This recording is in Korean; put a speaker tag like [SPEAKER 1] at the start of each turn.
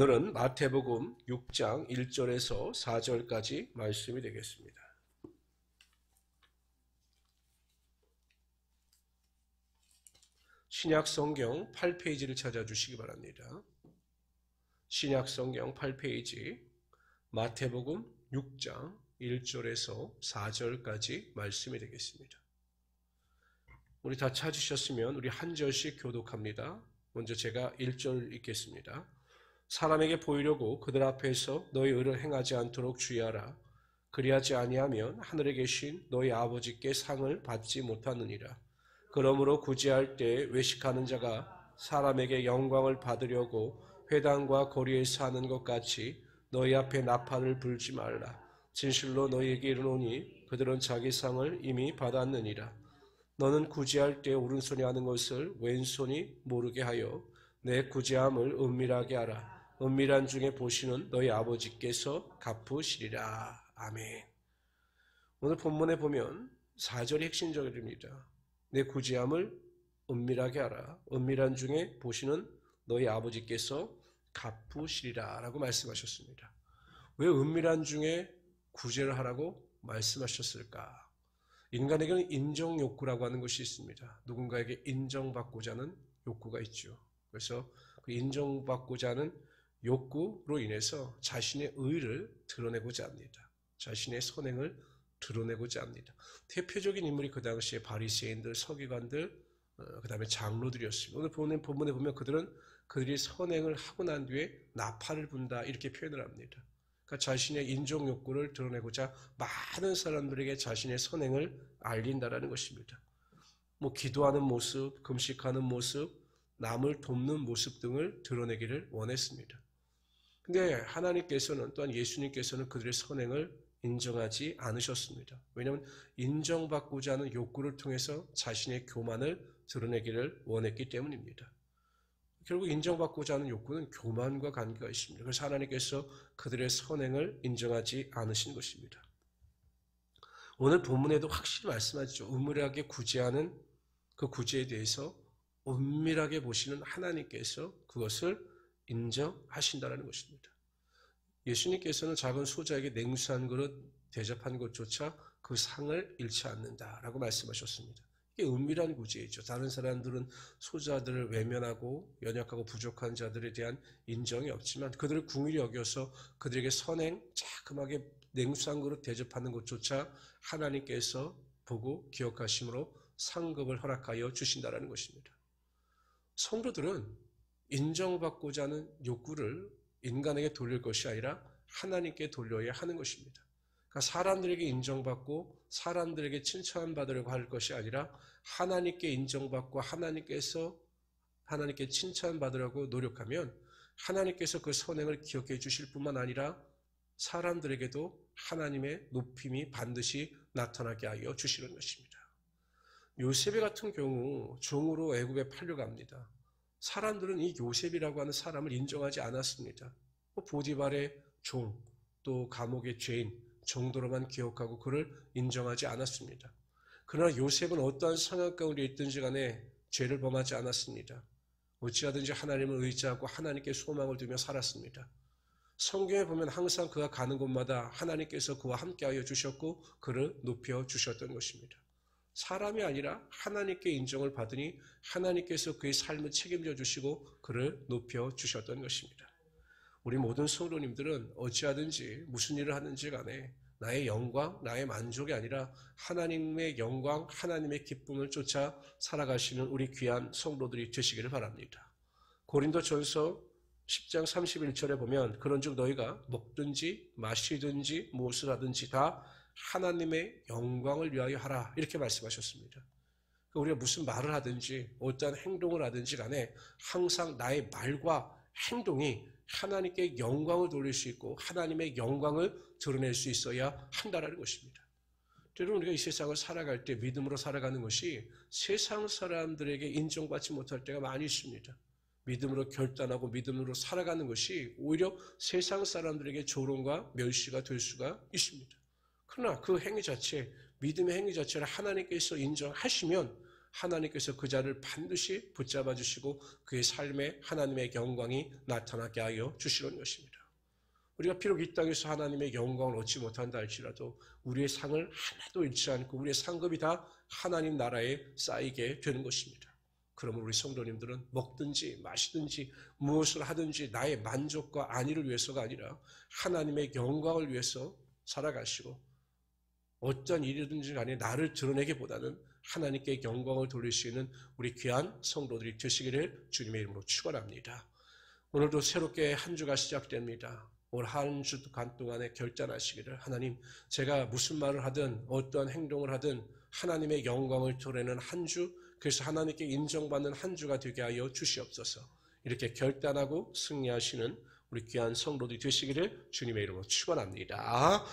[SPEAKER 1] 오늘은 마태복음 6장 1절에서 4절까지 말씀이 되겠습니다. 신약성경 8페이지를 찾아주시기 바랍니다. 신약성경 8페이지 마태복음 6장 1절에서 4절까지 말씀이 되겠습니다. 우리 다 찾으셨으면 우리 한 절씩 교독합니다. 먼저 제가 1절 읽겠습니다. 사람에게 보이려고 그들 앞에서 너희 의를 행하지 않도록 주의하라. 그리하지 아니하면 하늘에 계신 너희 아버지께 상을 받지 못하느니라. 그러므로 구제할 때 외식하는 자가 사람에게 영광을 받으려고 회당과 거리에서 하는 것 같이 너희 앞에 나팔을 불지 말라. 진실로 너희에게 이르노니 그들은 자기 상을 이미 받았느니라. 너는 구제할 때 오른손이 하는 것을 왼손이 모르게 하여 내 구제함을 은밀하게 하라. 은밀한 중에 보시는 너희 아버지께서 갚으시리라. 아멘. 오늘 본문에 보면 4절이 핵심적입니다. 내 구제함을 은밀하게 하라. 은밀한 중에 보시는 너희 아버지께서 갚으시리라 라고 말씀하셨습니다. 왜 은밀한 중에 구제를 하라고 말씀하셨을까? 인간에게는 인정욕구라고 하는 것이 있습니다. 누군가에게 인정받고자 하는 욕구가 있죠. 그래서 그 인정받고자 하는 욕구로 인해서 자신의 의를 드러내고자 합니다. 자신의 선행을 드러내고자 합니다. 대표적인 인물이 그 당시에 바리새인들, 서기관들, 그 다음에 장로들이었습니다. 오늘 본문에 보면 그들이 선행을 하고 난 뒤에 나팔을 분다 이렇게 표현을 합니다. 그러니까 자신의 인정 욕구를 드러내고자 많은 사람들에게 자신의 선행을 알린다라는 것입니다. 기도하는 모습, 금식하는 모습, 남을 돕는 모습 등을 드러내기를 원했습니다. 근데 하나님께서는 또한 예수님께서는 그들의 선행을 인정하지 않으셨습니다. 왜냐하면 인정받고자 하는 욕구를 통해서 자신의 교만을 드러내기를 원했기 때문입니다. 결국 인정받고자 하는 욕구는 교만과 관계가 있습니다. 그래서 하나님께서 그들의 선행을 인정하지 않으신 것입니다. 오늘 본문에도 확실히 말씀하시죠. 은밀하게 구제하는 그 구제에 대해서 은밀하게 보시는 하나님께서 그것을 인정하신다는 것입니다. 예수님께서는 작은 소자에게 냉수 한 그릇 대접한 것조차 그 상을 잃지 않는다라고 말씀하셨습니다. 이게 은밀한 구제이죠. 다른 사람들은 소자들을 외면하고 연약하고 부족한 자들에 대한 인정이 없지만 그들을 궁일히 여겨서 그들에게 선행 자그마하게 냉수 한 그릇 대접하는 것조차 하나님께서 보고 기억하심으로 상급을 허락하여 주신다는 것입니다. 성도들은 인정받고자 하는 욕구를 인간에게 돌릴 것이 아니라 하나님께 돌려야 하는 것입니다. 그러니까 사람들에게 인정받고 사람들에게 칭찬받으려고 할 것이 아니라 하나님께 인정받고 하나님께 칭찬받으려고 노력하면 하나님께서 그 선행을 기억해 주실 뿐만 아니라 사람들에게도 하나님의 높임이 반드시 나타나게 하여 주시는 것입니다. 요셉 같은 경우 종으로 애굽에 팔려갑니다. 사람들은 이 요셉이라고 하는 사람을 인정하지 않았습니다. 보디발의 종, 또 감옥의 죄인 정도로만 기억하고 그를 인정하지 않았습니다. 그러나 요셉은 어떠한 상황 가운데 있든지 간에 죄를 범하지 않았습니다. 어찌하든지 하나님을 의지하고 하나님께 소망을 두며 살았습니다. 성경에 보면 항상 그가 가는 곳마다 하나님께서 그와 함께하여 주셨고 그를 높여주셨던 것입니다. 사람이 아니라 하나님께 인정을 받으니 하나님께서 그의 삶을 책임져 주시고 그를 높여주셨던 것입니다. 우리 모든 성도님들은 어찌하든지 무슨 일을 하는지 간에 나의 영광, 나의 만족이 아니라 하나님의 영광, 하나님의 기쁨을 쫓아 살아가시는 우리 귀한 성도들이 되시기를 바랍니다. 고린도전서 10장 31절에 보면 그런즉 너희가 먹든지 마시든지 무엇을 하든지 다 하나님의 영광을 위하여 하라 이렇게 말씀하셨습니다. 우리가 무슨 말을 하든지 어떠한 행동을 하든지 간에 항상 나의 말과 행동이 하나님께 영광을 돌릴 수 있고 하나님의 영광을 드러낼 수 있어야 한다는 것입니다. 때로는 우리가 이 세상을 살아갈 때 믿음으로 살아가는 것이 세상 사람들에게 인정받지 못할 때가 많이 있습니다. 믿음으로 결단하고 믿음으로 살아가는 것이 오히려 세상 사람들에게 조롱과 멸시가 될 수가 있습니다. 그러나 그 행위 자체, 믿음의 행위 자체를 하나님께서 인정하시면 하나님께서 그 자를 반드시 붙잡아 주시고 그의 삶에 하나님의 영광이 나타나게 하여 주시는 것입니다. 우리가 비록 이 땅에서 하나님의 영광을 얻지 못한다 할지라도 우리의 상을 하나도 잃지 않고 우리의 상급이 다 하나님 나라에 쌓이게 되는 것입니다. 그러면 우리 성도님들은 먹든지 마시든지 무엇을 하든지 나의 만족과 안위를 위해서가 아니라 하나님의 영광을 위해서 살아가시고 어떤 일이든지 간에 나를 드러내기보다는 하나님께 영광을 돌릴 수 있는 우리 귀한 성도들이 되시기를 주님의 이름으로 축원합니다. 오늘도 새롭게 한 주가 시작됩니다. 올 한 주간 동안에 결단하시기를 하나님 제가 무슨 말을 하든 어떠한 행동을 하든 하나님의 영광을 드러내는 한 주, 그래서 하나님께 인정받는 한 주가 되게 하여 주시옵소서. 이렇게 결단하고 승리하시는 우리 귀한 성도들이 되시기를 주님의 이름으로 축원합니다.